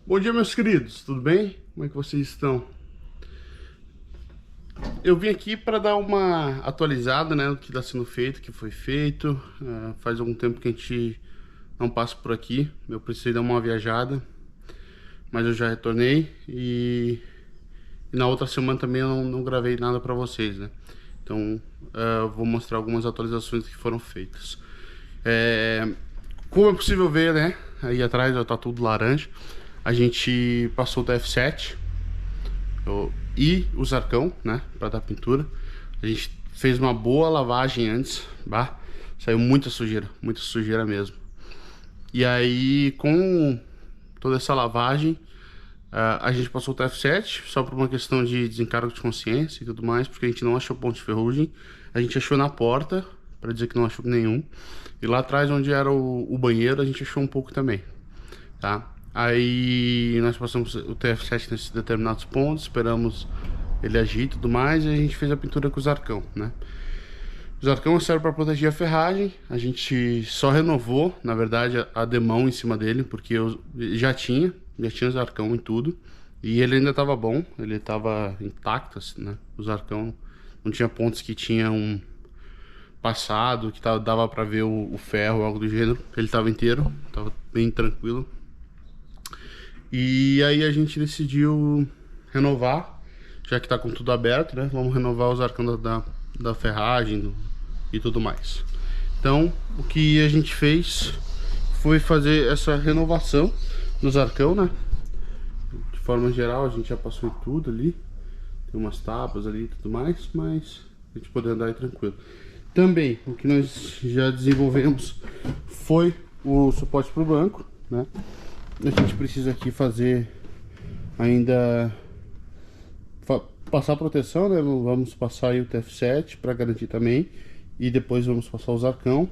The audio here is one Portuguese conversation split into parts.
Bom dia, meus queridos, tudo bem? Como é que vocês estão? Eu vim aqui para dar uma atualizada, né, no que está sendo feito, o que foi feito. Faz algum tempo que a gente não passa por aqui. Eu precisei dar uma viajada, mas eu já retornei e na outra semana também eu não gravei nada para vocês, né? Então, eu vou mostrar algumas atualizações que foram feitas. Como é possível ver, né? Aí atrás já tá tudo laranja. A gente passou o TF7 e o Zarcão, né? Pra dar pintura. A gente fez uma boa lavagem antes, bah, saiu muita sujeira mesmo. E aí, com toda essa lavagem, a gente passou o TF7 só por uma questão de desencargo de consciência e tudo mais, porque a gente não achou ponto de ferrugem. A gente achou na porta, para dizer que não achou nenhum. E lá atrás, onde era o banheiro, a gente achou um pouco também, tá? Aí nós passamos o TF7 nesses determinados pontos, esperamos ele agir e tudo mais, e a gente fez a pintura com o Zarcão, né? O Zarcão serve para proteger a ferragem. A gente só renovou, na verdade, a demão em cima dele, porque eu já tinha Zarcão em tudo. E ele ainda estava bom, ele estava intacto, assim, né? O Zarcão não tinha pontos que tinham passado, que dava para ver o ferro ou algo do gênero. Ele estava inteiro, estava bem tranquilo. E aí a gente decidiu renovar, já que tá com tudo aberto, né? Vamos renovar os arcos da ferragem e tudo mais. Então, o que a gente fez foi fazer essa renovação dos arcão, né? De forma geral, a gente já passou em tudo ali. Tem umas tapas ali e tudo mais, mas a gente poder andar aí tranquilo. Também, o que nós já desenvolvemos foi o suporte para o banco, né? A gente precisa aqui fazer ainda passar a proteção, né? Vamos passar aí o TF7 para garantir também, e depois vamos passar o Zarcão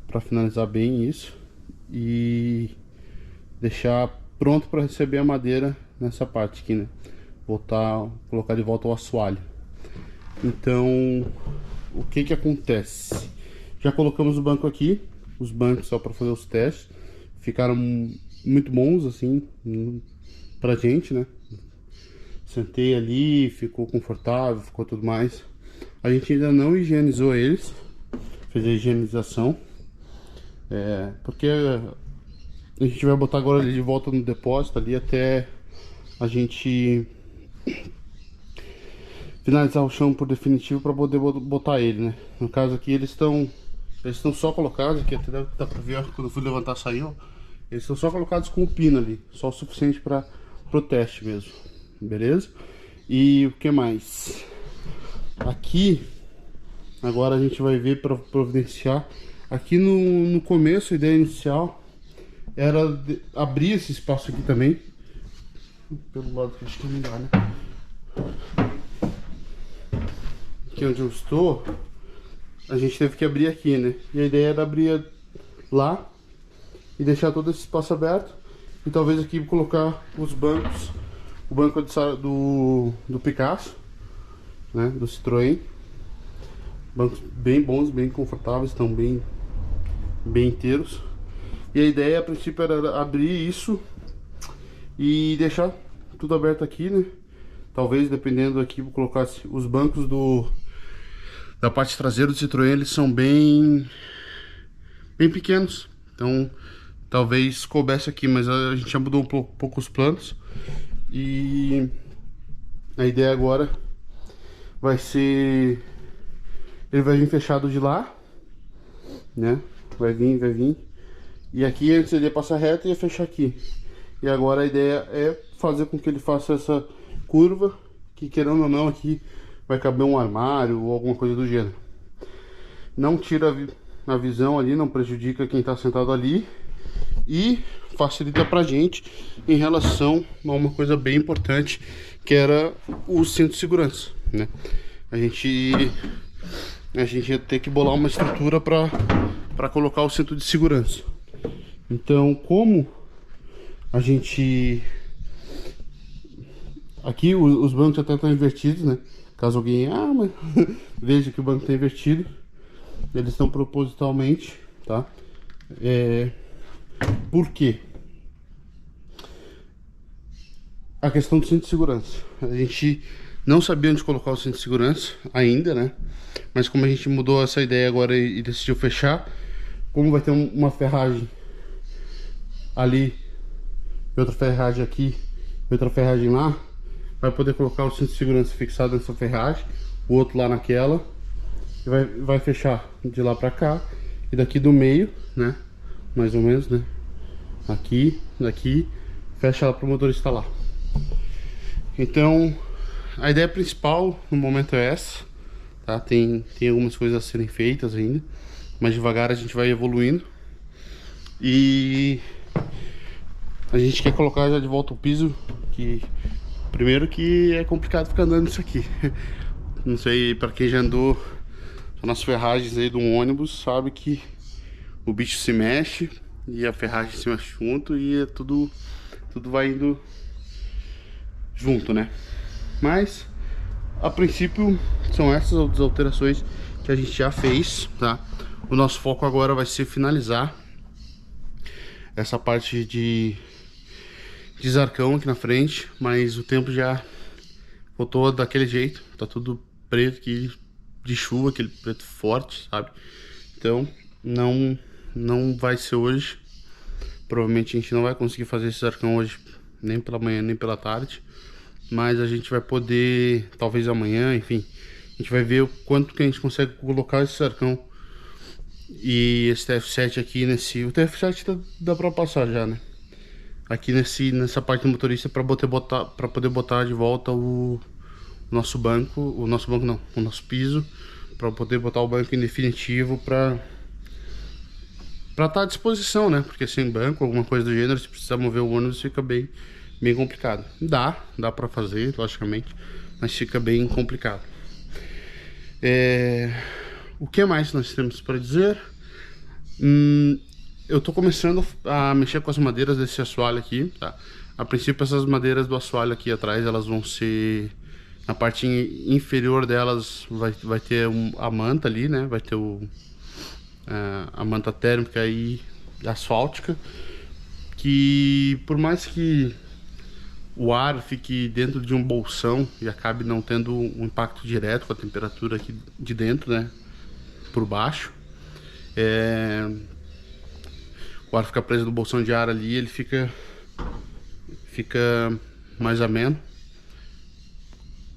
para finalizar bem isso e deixar pronto para receber a madeira nessa parte aqui, né? Colocar de volta o assoalho. Então, o que acontece? Já colocamos o banco aqui, os bancos só para fazer os testes, ficaram muito bons assim pra gente, né? Sentei ali, ficou confortável, ficou tudo mais. A gente ainda não higienizou eles, fez a higienização, porque a gente vai botar agora ele de volta no depósito ali até a gente finalizar o chão por definitivo para poder botar ele, né? No caso aqui eles estão só colocados aqui, até dá pra ver, ó, quando eu fui levantar saiu. Eles estão só colocados com o pino ali, só o suficiente para o teste mesmo, beleza? E o que mais? Aqui, agora a gente vai ver para providenciar. Aqui no começo, a ideia inicial era abrir esse espaço aqui também. Pelo lado que acho que não dá, né? Aqui onde eu estou, a gente teve que abrir aqui, né? E a ideia era abrir lá e deixar todo esse espaço aberto, e talvez aqui colocar os bancos, o banco do Picasso, né, do Citroën. Bancos bem bons, bem confortáveis, estão bem inteiros. E a ideia a princípio era abrir isso e deixar tudo aberto aqui, né? Talvez, dependendo aqui, vou colocar os bancos da parte traseira do Citroën, eles são bem pequenos, então talvez coubesse aqui, mas a gente já mudou um pouco os planos. E a ideia agora vai ser, ele vai vir fechado de lá, né? Vai vir. E aqui antes ele ia passar reto e ia fechar aqui. E agora a ideia é fazer com que ele faça essa curva, que querendo ou não aqui vai caber um armário ou alguma coisa do gênero. Não tira a visão ali, não prejudica quem está sentado ali, e facilita pra gente em relação a uma coisa bem importante, que era o cinto de segurança, né? A gente ia ter que bolar uma estrutura para colocar o cinto de segurança. Então, como a gente aqui os bancos até estão invertidos, né? Caso alguém mas veja que o banco está invertido, eles estão propositalmente, tá? Por quê? a questão do cinto de segurança. A gente não sabia onde colocar o cinto de segurança ainda, né? Mas como a gente mudou essa ideia agora e decidiu fechar, como vai ter uma ferragem ali, e outra ferragem aqui, e outra ferragem lá, vai poder colocar o cinto de segurança fixado nessa ferragem, o outro lá naquela, e vai fechar de lá pra cá, e daqui do meio, né? Mais ou menos, né? Aqui, daqui, fecha lá pro motorista lá. Então, a ideia principal no momento é essa, tá? Tem algumas coisas a serem feitas ainda, mas devagar a gente vai evoluindo. E a gente quer colocar já de volta o piso, que primeiro que é complicado ficar andando isso aqui. Não sei, para quem já andou nas ferragens aí do ônibus, sabe que o bicho se mexe e a ferragem se mexe junto e é tudo vai indo junto, né? Mas a princípio são essas as alterações que a gente já fez, tá? O nosso foco agora vai ser finalizar essa parte de zarcão aqui na frente, mas o tempo já voltou daquele jeito, tá tudo preto aqui de chuva, aquele preto forte, sabe? Então não vai ser hoje. Provavelmente a gente não vai conseguir fazer esse zarcão hoje, nem pela manhã nem pela tarde, mas a gente vai poder, talvez amanhã, enfim, a gente vai ver o quanto que a gente consegue colocar esse zarcão e esse TF7 aqui nesse... O TF7 dá pra passar já, né? Aqui nessa parte do motorista para poder botar de volta o nosso banco, o nosso piso, para poder botar o banco em definitivo para estar à disposição, né? Porque sem banco, alguma coisa do gênero, se precisar mover o ônibus, fica bem complicado. Dá para fazer, logicamente, mas fica bem complicado. O que mais nós temos para dizer? Eu tô começando a mexer com as madeiras desse assoalho aqui, tá? A princípio essas madeiras do assoalho aqui atrás, elas vão ser... Na parte inferior delas vai ter a manta ali, né? Vai ter a manta térmica e asfáltica. Que por mais que o ar fique dentro de um bolsão e acabe não tendo um impacto direto com a temperatura aqui de dentro, né? Por baixo. O ar fica preso no bolsão de ar ali, ele fica mais ameno.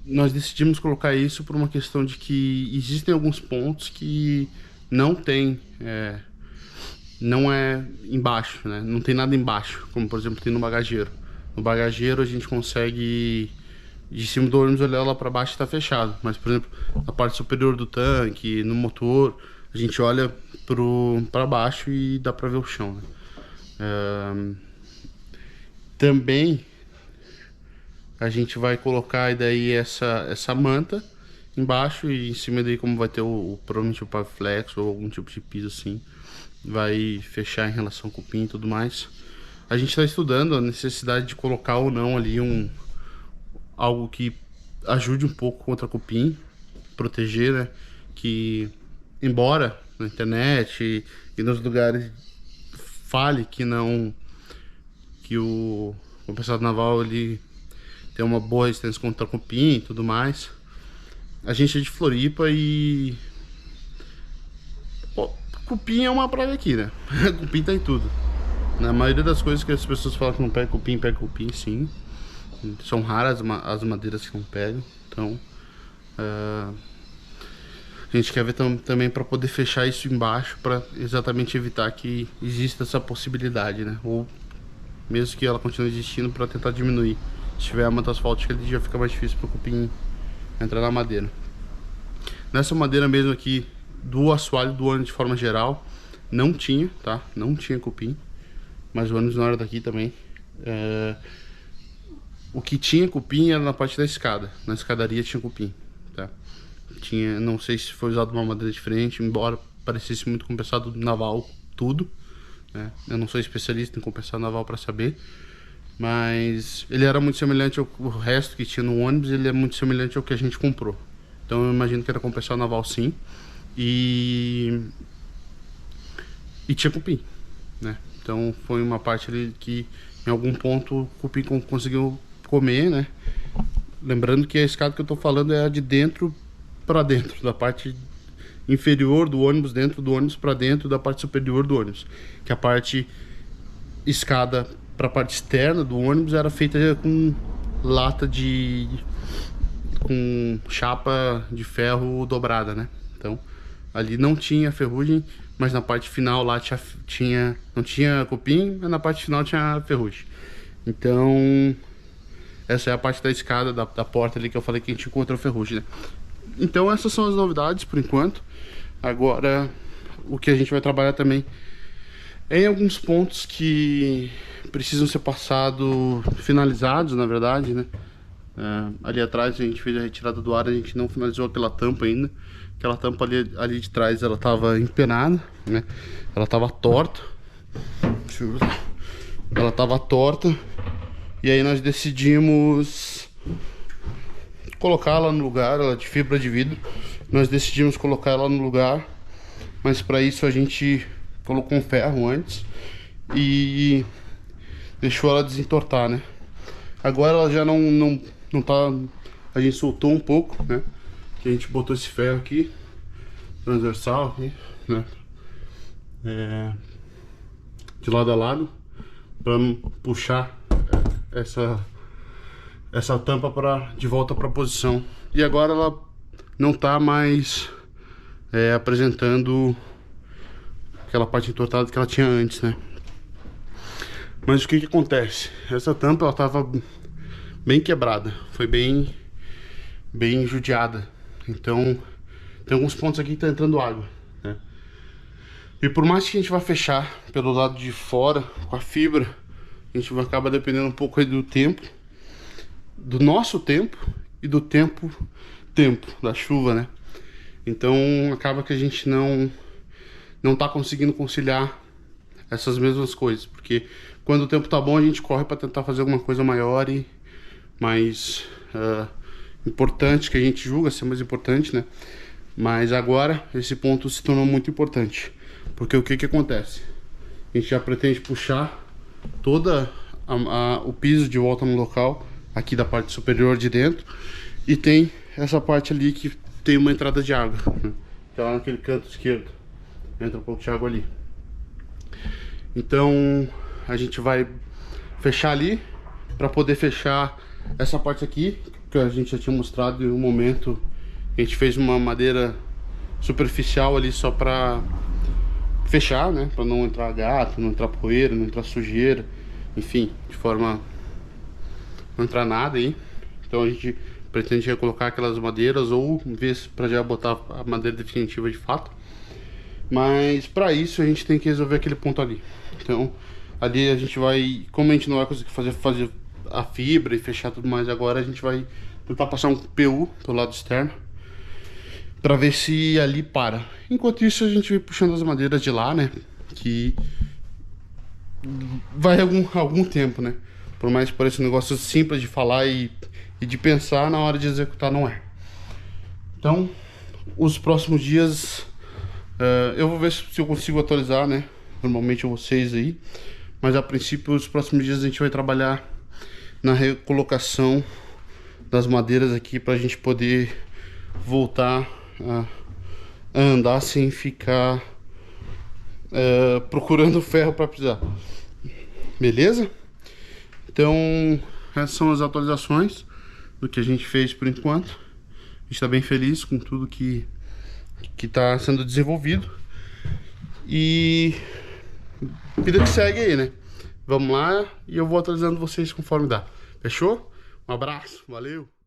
Nós decidimos colocar isso por uma questão de que existem alguns pontos que não tem, não é embaixo, né? Não tem nada embaixo, como por exemplo tem no bagageiro. No bagageiro a gente consegue, de cima do ônibus, olhar lá para baixo e está fechado. Mas por exemplo, na parte superior do tanque, no motor, a gente olha para baixo e dá para ver o chão, né? Também a gente vai colocar daí essa manta embaixo e em cima daí, como vai ter provavelmente o Pavflex ou algum tipo de piso assim, vai fechar em relação com o cupim e tudo mais. A gente está estudando a necessidade de colocar ou não ali algo que ajude um pouco contra cupim, proteger, né? Que embora na internet e nos lugares fale que o compensado naval ele tem uma boa resistência contra cupim e tudo mais, a gente é de Floripa e cupim é uma praga aqui, né? Cupim tá em tudo. Na maioria das coisas que as pessoas falam que não pega cupim sim. São raras as madeiras que não pegam. Então a gente quer ver também para poder fechar isso embaixo, para exatamente evitar que exista essa possibilidade, né? Ou mesmo que ela continue existindo, para tentar diminuir. Se tiver a manta asfáltica, ele já fica mais difícil para o cupim entrar na madeira. Nessa madeira mesmo aqui do assoalho do ônibus de forma geral, não tinha, tá? Não tinha cupim, mas o ônibus não era daqui também. O que tinha cupim era na parte da escada. Na escadaria tinha cupim, tá? Tinha, não sei se foi usado uma madeira diferente, embora parecesse muito compensado naval, tudo, né? Eu não sou especialista em compensado naval para saber, mas ele era muito semelhante ao resto que tinha no ônibus. Ele é muito semelhante ao que a gente comprou, então eu imagino que era compensado naval sim. E tinha cupim, né? Então foi uma parte ali que em algum ponto o cupim conseguiu comer, né? Lembrando que a escada que eu tô falando é a de dentro para dentro, da parte inferior do ônibus, dentro do ônibus, para dentro da parte superior do ônibus. Que a parte escada para a parte externa do ônibus era feita com lata com chapa de ferro dobrada, né? Então ali não tinha ferrugem, mas na parte final lá não tinha cupim, mas na parte final tinha ferrugem. Então essa é a parte da escada, da porta ali que eu falei que a gente encontrou ferrugem, né? Então essas são as novidades por enquanto. Agora o que a gente vai trabalhar também é em alguns pontos que precisam ser finalizados, na verdade, né? Ali atrás a gente fez a retirada do ar, a gente não finalizou aquela tampa ainda. Aquela tampa ali de trás, ela tava empenada, né? Ela tava torta. Ela tava torta. E aí nós decidimos colocar ela no lugar, ela é de fibra de vidro. Nós decidimos colocar ela no lugar, mas para isso a gente colocou um ferro antes e deixou ela desentortar, né? Agora ela já não tá... A gente soltou um pouco, né? Que a gente botou esse ferro aqui, transversal aqui, né? De lado a lado, para puxar essa tampa de volta para a posição. E agora ela não tá mais apresentando aquela parte entortada que ela tinha antes, né? Mas o que acontece? Essa tampa ela tava bem quebrada, foi bem judiada. Então tem alguns pontos aqui que tá entrando água, né? E por mais que a gente vá fechar pelo lado de fora com a fibra, a gente vai acabar dependendo um pouco aí do tempo, do nosso tempo e do tempo da chuva, né? Então acaba que a gente não tá conseguindo conciliar essas mesmas coisas, porque quando o tempo tá bom a gente corre para tentar fazer alguma coisa maior e mais importante, que a gente julga ser mais importante, né? Mas agora esse ponto se tornou muito importante, porque o que acontece? A gente já pretende puxar toda o piso de volta no local, aqui da parte superior de dentro, e tem essa parte ali que tem uma entrada de água, né? Que é lá naquele canto esquerdo, entra um pouco de água ali. Então a gente vai fechar ali para poder fechar essa parte aqui que a gente já tinha mostrado em um momento. A gente fez uma madeira superficial ali só para fechar, né? Para não entrar gato, não entrar poeira, não entrar sujeira, enfim, de forma não entrar nada aí. Então a gente pretende colocar aquelas madeiras ou ver para já botar a madeira definitiva de fato. Mas para isso a gente tem que resolver aquele ponto ali. Então ali a gente vai, como a gente não vai conseguir fazer a fibra e fechar tudo mais agora, a gente vai tentar passar um PU pelo lado externo para ver se ali para. Enquanto isso a gente vai puxando as madeiras de lá, né? Que vai algum tempo, né? Por mais que pareça um negócio simples de falar e de pensar, na hora de executar não é. Então os próximos dias eu vou ver se eu consigo atualizar, né? Normalmente vocês aí. Mas a princípio os próximos dias a gente vai trabalhar na recolocação das madeiras aqui pra gente poder voltar a andar sem ficar procurando ferro para pisar. Beleza? Então essas são as atualizações do que a gente fez por enquanto. A gente está bem feliz com tudo que está sendo desenvolvido. E vida que segue aí, né? Vamos lá e eu vou atualizando vocês conforme dá. Fechou? Um abraço, valeu!